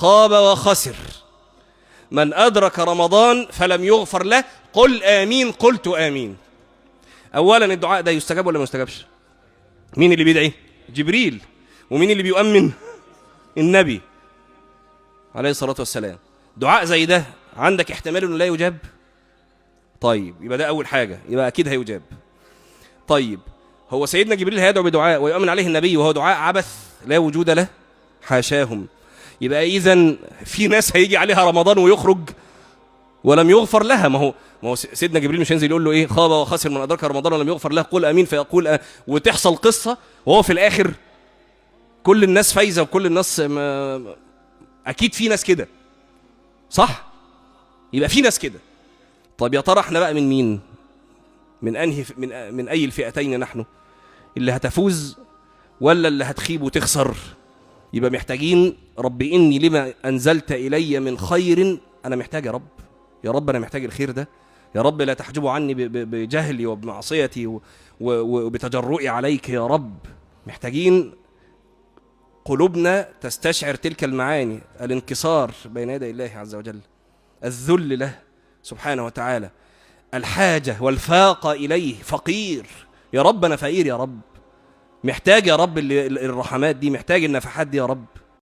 خاب وخسر من أدرك رمضان فلم يغفر له. قل آمين. قلت آمين. أولا الدعاء ده يستجاب ولا ما يستجابش؟ مين اللي بيدعي؟ جبريل. ومين اللي بيؤمن؟ النبي عليه الصلاة والسلام. دعاء زي ده عندك احتمال انه لا يجاب؟ طيب يبقى ده أول حاجة، يبقى أكيد هيجاب. طيب هو سيدنا جبريل هيدعو بدعاء ويؤمن عليه النبي وهو دعاء عبث لا وجود له؟ حاشاهم. يبقى إذن في ناس هيجي عليها رمضان ويخرج ولم يغفر لها. ما هو سيدنا جبريل مش هينزل يقول له ايه خاب وخسر من أدرك رمضان ولم يغفر له قل آمين فيقول وتحصل قصة وهو في الآخر كل الناس فايزة وكل الناس أكيد في ناس كده، صح؟ يبقى في ناس كده. طب يا ترى احنا بقى من مين؟ من أي الفئتين نحن؟ اللي هتفوز ولا اللي هتخيب وتخسر؟ يبقى محتاجين رب إني لما أنزلت إلي من خير. أنا محتاج يا رب، يا رب أنا محتاج الخير ده، يا رب لا تحجبه عني بجهلي وبمعصيتي وبتجرؤي عليك يا رب. محتاجين قلوبنا تستشعر تلك المعاني، الانكسار بين يدي الله عز وجل، الذل له سبحانه وتعالى، الحاجة والفاقة إليه. فقير يا رب، أنا فقير يا رب، محتاج يا رب الرحمات دي، محتاج النفحات دي يا رب.